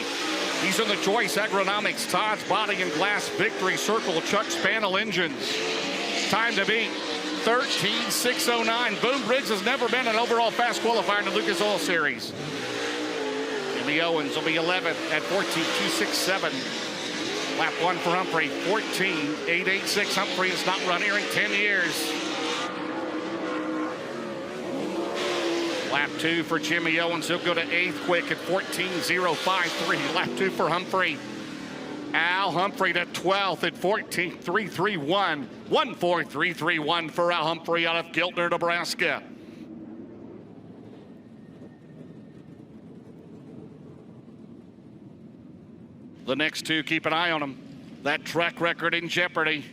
Speaker 1: He's in the Joyce Agronomics, Todd's Body and Glass, Victory Circle, Chuck's Panel Engines. Time to beat, 13.609. Boom Briggs has never been an overall fast qualifier in the Lucas Oil Series. Jimmy Owens will be 11th at 14.267. Lap 1 for Humphrey, 14.886. Humphrey has not run here in 10 years. Lap 2 for Jimmy Owens. He'll go to 8th quick at 14.053. Lap 2 for Humphrey. Al Humphrey to 12th at 14.331. 1.4331 for Al Humphrey out of Giltner, Nebraska. The next two, keep an eye on them. That track record in jeopardy.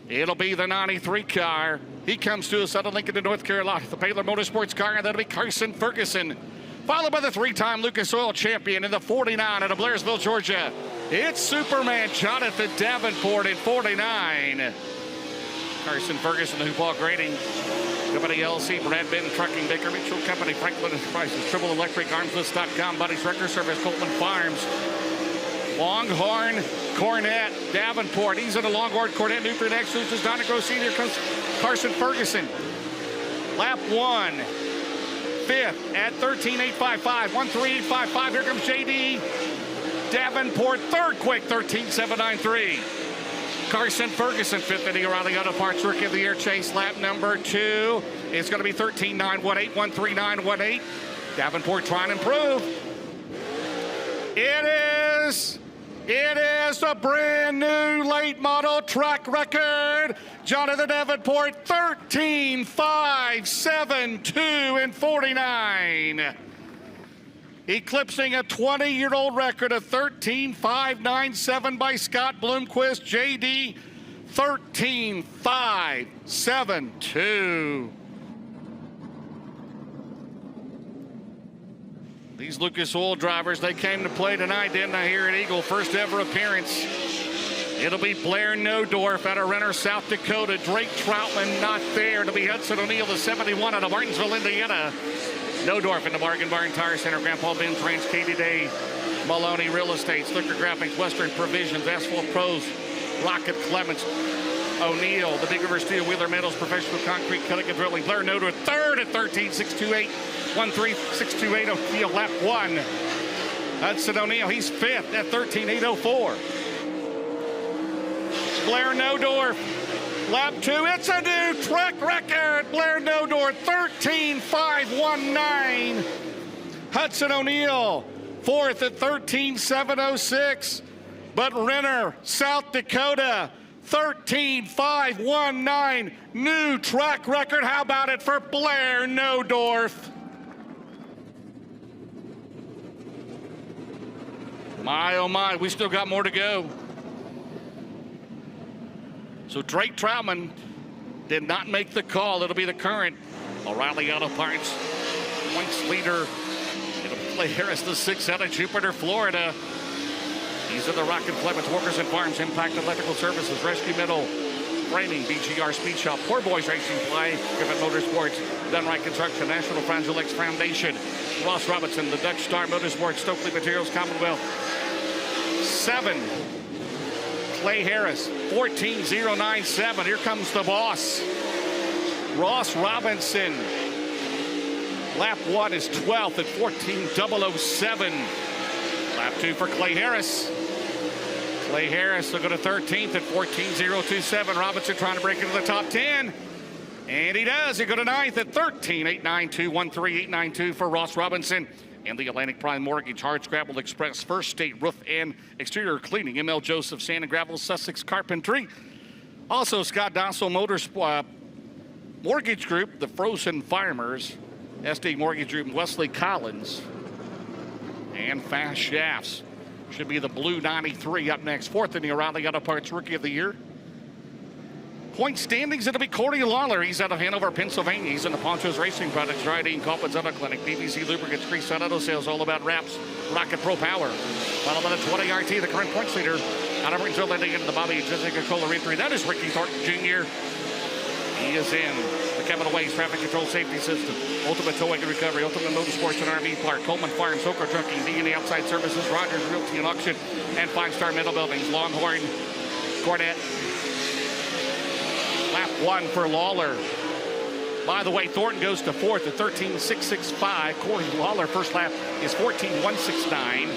Speaker 1: It'll be the 93 car. He comes to us out of Lincoln, North Carolina. The Baylor Motorsports car, and that'll be Carson Ferguson. Followed by the three-time Lucas Oil champion in the 49 out of Blairsville, Georgia. It's Superman Jonathan Davenport in 49. Carson Ferguson, Hoopall Grading. Company LC, Brad Benton Trucking, Baker Mitchell Company, Franklin Enterprises, Triple Electric, Armslist.com, Buddy's Record Service, Coleman Farms. Longhorn, Cornette, Davenport. He's in the Longhorn, Cornette, Nutrient Exclusives, Donna Gross. Here comes Carson Ferguson. Lap 1, 5th at 13.855, 1.3855. Here comes JD Davenport, 3rd quick, 13.793. Carson Ferguson, 5th in the O'Reilly Auto Parts Rookie of the Year chase. Lap number 2 is going to be 13.918, 1.3918. Davenport trying to improve. It is a brand new late model track record. Jonathan Davenport, 13.572 in 49. Eclipsing a 20-year-old record of 13.597 by Scott Bloomquist. JD, 13.572. These Lucas Oil drivers, they came to play tonight, didn't they, here at Eagle? First ever appearance. It'll be Blair Nodorf out of Renner, South Dakota. Drake Troutman not there. It'll be Hudson O'Neill, the 71 out of Martinsville, Indiana. Nodorf in the Bargain Barn Tire Center. Grandpa Ben's Ranch, Katie Day, Maloney Real Estate, Slicker Graphics, Western Provisions, Asphalt Pros, Rocket Clements, O'Neill, the Big River Steel, Wheeler Metals, Professional Concrete, Cutting and Drilling. Blair Nodorf, 3rd at 13.628. 1.3628 O'Neill, lap 1. Hudson O'Neill, he's 5th at 13.804. Blair Nodorf, lap 2. It's a new track record. Blair Nodorf, 13.519. Hudson O'Neill, 4th at 13.706. But Renner, South Dakota, 13.519. New track record. How about it for Blair Nodorf? My, oh my, we still got more to go. So Drake Troutman did not make the call. It'll be the current O'Reilly Auto Parts points leader. It'll play Harris, the 6th out of Jupiter, Florida. He's in the Rocket Clements, Workers and Farms, Impact Electrical Services, Rescue Metal, Framing, BGR Speed Shop, Poor Boys Racing Play, Griffin Motorsports, Done Right Construction, National Fragile X Foundation, Ross Robinson, the Dutch Star Motorsports, Stokely Materials, Commonwealth. 7, Clay Harris, 14.097. Here comes the boss, Ross Robinson. Lap 1 is 12th at 14.007. Lap 2 for Clay Harris. Clay Harris will go to 13th at 14.027. Robinson trying to break into the top 10. And he does. He go to ninth at 13,892, 13,892 for Ross Robinson. And the Atlantic Prime Mortgage, Hardscrabble Express, First State Roof and Exterior Cleaning, ML Joseph, Sand and Gravel, Sussex Carpentry. Also, Scott Dossel Mortgage Group, the Frozen Farmers, SD Mortgage Group, Wesley Collins, and Fast Shafts. Should be the Blue 93 up next. Fourth in the O'Reilly Auto Parts Rookie of the Year. Point standings, it'll be Corey Lawler. He's out of Hanover, Pennsylvania. He's in the Ponchos Racing Products, Dryden, Coppins Auto Clinic, PVC Lubricants, Creekside Auto Sales, all about wraps, Rocket Pro Power. Followed by the 20 RT, the current points leader. Out of Ringville, ending into the Bobby Jessica Kohler entry. That is Ricky Thornton Jr. He is in the Capital Waste Traffic Control Safety System, Ultimate Towing and Recovery, Ultimate Motorsports and RV Park, Coleman Fire and Soaker Trucking, D&E Outside Services, Rogers Realty and Auction, and 5-Star Metal Buildings, Longhorn, Cornet. Lap 1 for Lawler. By the way, Thornton goes to fourth at 13,665. Corey Lawler, first lap is 14,169.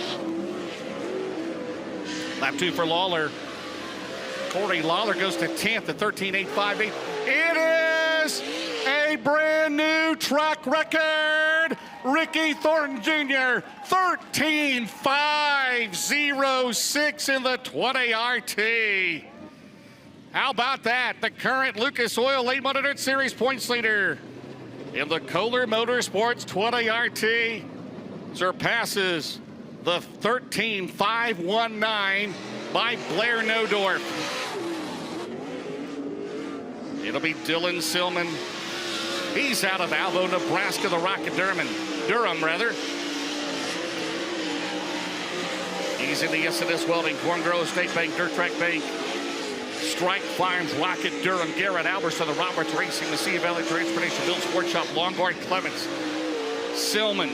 Speaker 1: Lap 2 for Lawler. Corey Lawler goes to 10th at 13,858. It is a brand new track record. Ricky Thornton Jr., 13,506 in the 20 RT. How about that? The current Lucas Oil Late Model Dirt Series points leader in the Kohler Motorsports 20 RT surpasses the 13,519 by Blair Nodorf. It'll be Dylan Silman. He's out of Alvo, Nebraska, the Rocket Durham. He's in the S&S Welding, Corn Grove State Bank, Dirt Track Bank, Strike Farms, Rocket Durham, Garrett Albertson, the Roberts Racing, the Sea Valley Transportation, Bill Sports Shop, Longguard Clements, Silman.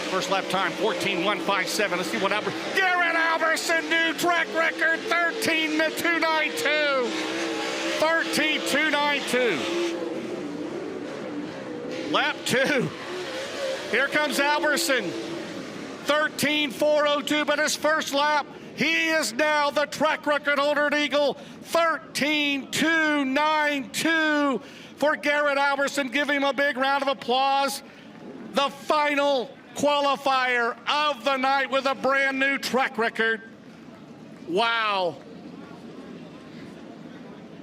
Speaker 1: First lap time, 14,157. Let's see what Albert. Garrett Albertson, new track record, 13,292. 13,292. Lap 2. Here comes Albertson. 13,402, but his first lap, he is now the track record holder at Eagle. 13,292 for Garrett Albertson. Give him a big round of applause. The final qualifier of the night with a brand new track record. Wow.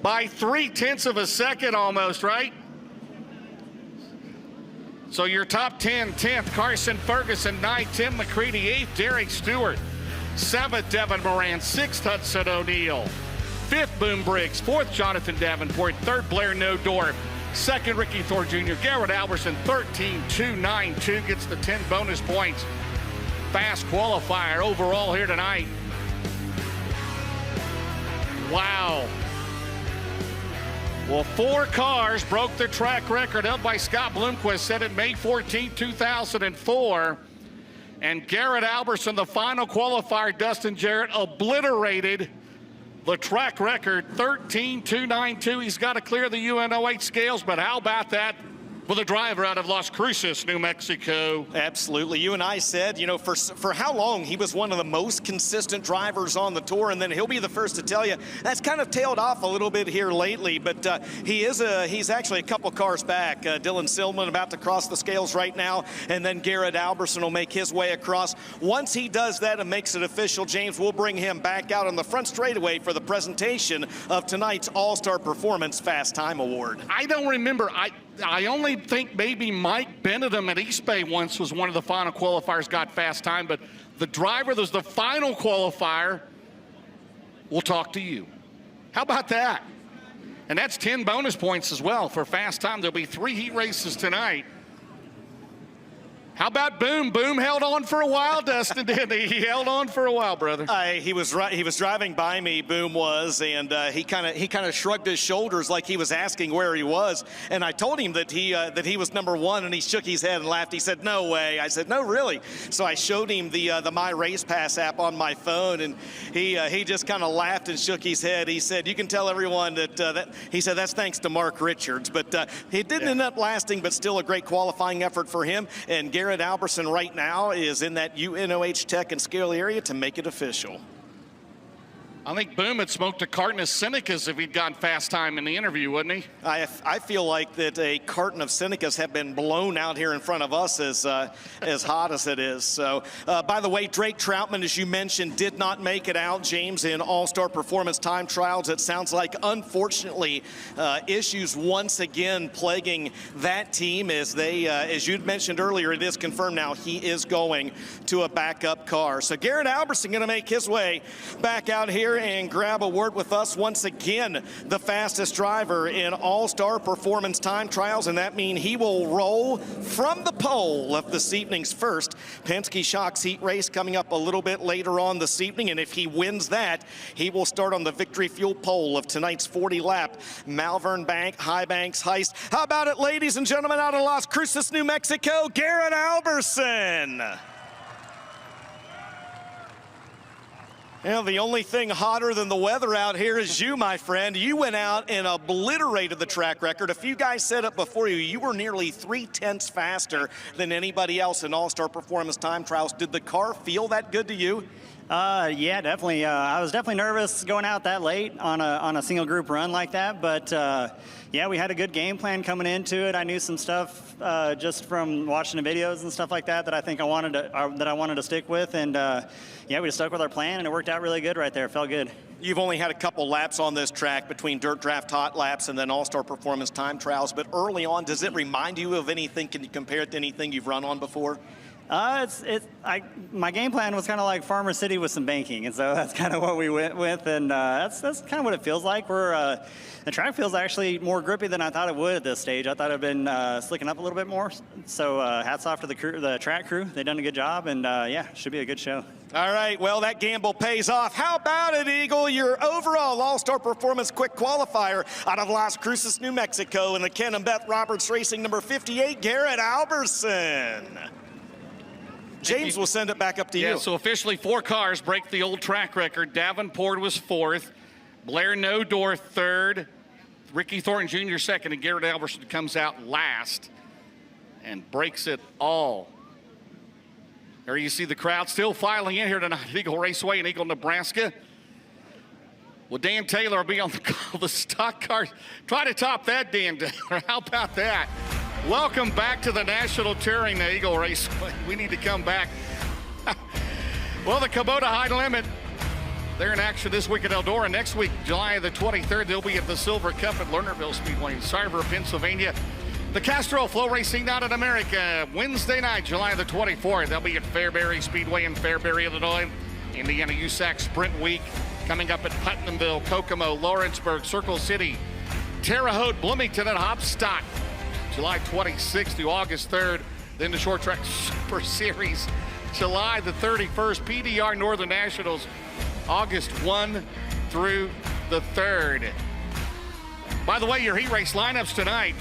Speaker 1: By 0.3 of a second almost, right? So your top 10, 10th, Carson Ferguson, 9th, Tim McCready, 8th, Derek Stewart, 7th, Devin Moran, 6th, Hudson O'Neill, 5th, Boom Briggs, 4th, Jonathan Davenport, 3rd, Blair Nodorf, 2nd, Ricky Thornton Jr., Garrett Albertson, 13,292, gets the 10 bonus points. Fast qualifier overall here tonight. Wow. Well, 4 cars broke the track record held by Scott Bloomquist, set in May 14, 2004. And Garrett Albertson, the final qualifier, Dustin Jarrett, obliterated the track record, 13,292. He's got to clear the UNO8 scales, but how about that for the driver out of Las Cruces, New Mexico?
Speaker 2: Absolutely. You and I said, you know, for how long he was one of the most consistent drivers on the tour, and then he'll be the first to tell you that's kind of tailed off a little bit here lately, but he's actually a couple cars back. Dylan Silman about to cross the scales right now, and then Garrett Albertson will make his way across. Once he does that and makes it official, James, we'll bring him back out on the front straightaway for the presentation of tonight's All-Star Performance Fast Time Award.
Speaker 1: I don't remember. I only think maybe Mike Benedum at East Bay once was one of the final qualifiers, got fast time, but the driver that was the final qualifier will talk to you. How about that? And that's 10 bonus points as well for fast time. There'll be 3 heat races tonight. How about Boom? Boom held on for a while, Dustin, didn't he? He held on for a while, brother.
Speaker 2: He was driving by me, Boom was, and he kind of shrugged his shoulders like he was asking where he was. And I told him that he was number 1, and he shook his head and laughed. He said, "No way." I said, "No, really." So I showed him the My Race Pass app on my phone, and he just kind of laughed and shook his head. He said, "You can tell everyone that he said that's thanks to Mark Richards." But it didn't end up lasting, but still a great qualifying effort for him. And Garrett Albertson right now is in that UNOH Tech and Scale area to make it official.
Speaker 1: I think Boom had smoked a carton of Senecas if he'd gotten fast time in the interview, wouldn't he?
Speaker 2: I feel like that a carton of Senecas have been blown out here in front of us as hot as it is. So, by the way, Drake Troutman, as you mentioned, did not make it out, James, in All-Star Performance Time Trials. It sounds like, unfortunately, issues once again plaguing that team as they, as you'd mentioned earlier, it is confirmed now he is going to a backup car. So Garrett Albertson going to make his way back out here and grab a word with us. Once again, the fastest driver in All-Star Performance Time Trials, and that means he will roll from the pole of this evening's first Penske Shocks Heat Race coming up a little bit later on this evening, and if he wins that, he will start on the Victory Fuel pole of tonight's 40-lap Malvern Bank High Banks Heist. How about it, ladies and gentlemen, out of Las Cruces, New Mexico, Garrett Albertson. Well, the only thing hotter than the weather out here is you, my friend. You went out and obliterated the track record. A few guys said it before you. You were nearly 3/10 faster than anybody else in All-Star Performance Time Trials. Did the car feel that good to you?
Speaker 11: Yeah, definitely. I was definitely nervous going out that late on a single group run like that, but yeah, we had a good game plan coming into it. I knew some stuff just from watching the videos and stuff like that I think I wanted to stick with, and yeah, we just stuck with our plan, and it worked out really good right there. It felt good.
Speaker 2: You've only had a couple laps on this track between Dirt Draft Hot Laps and then All-Star Performance Time Trials, but early on, does it remind you of anything? Can you compare it to anything you've run on before?
Speaker 11: My game plan was kind of like Farmer City with some banking, and so that's kind of what we went with, and that's kind of what it feels like. The track feels actually more grippy than I thought it would at this stage. I thought it'd been slicking up a little bit more. So hats off to the track crew. They've done a good job, and yeah, should be a good show.
Speaker 2: All right, well, that gamble pays off. How about it, Eagle? Your overall All-Star Performance Quick Qualifier out of Las Cruces, New Mexico, in the Ken and Beth Roberts Racing number 58, Garrett Albertson. James will send it back up to you.
Speaker 1: Yeah, so officially 4 cars break the old track record. Davenport was 4th, Blair Nodor 3rd, Ricky Thornton Jr. 2nd, and Garrett Albertson comes out last and breaks it all. There you see the crowd still filing in here tonight at Eagle Raceway in Eagle, Nebraska. Well, Dan Taylor will be on the call. The stock cars. Try to top that, Dan Taylor. How about that? Welcome back to the National Touring Eagle Raceway. We need to come back. Well, the Kubota High Limit, they're in action this week at Eldora. Next week, July the 23rd, they'll be at the Silver Cup at Lernerville Speedway in Cyber, Pennsylvania. The Castrol FloRacing out in America, Wednesday night, July the 24th. They'll be at Fairbury Speedway in Fairbury, Illinois. Indiana USAC Sprint Week coming up at Putnamville, Kokomo, Lawrenceburg, Circle City, Terre Haute, Bloomington, and Hopstock. July 26th to August 3rd. Then the Short Track Super Series, July the 31st. PDR Northern Nationals, August 1 through the 3rd. By the way, your heat race lineups tonight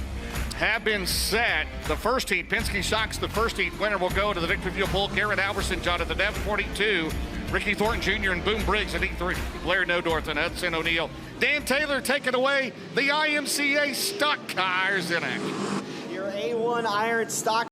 Speaker 1: have been set. The first heat, Penske Shocks, the first heat winner will go to the Victory Fuel pole. Garrett Albertson, Jonathan Davenport, Heat 2. Ricky Thornton Jr. and Boom Briggs at Heat 3. Blair Nodorth and Hudson O'Neill. Dan Taylor taking away the IMCA stock cars in action.
Speaker 12: Your A1 Iron stock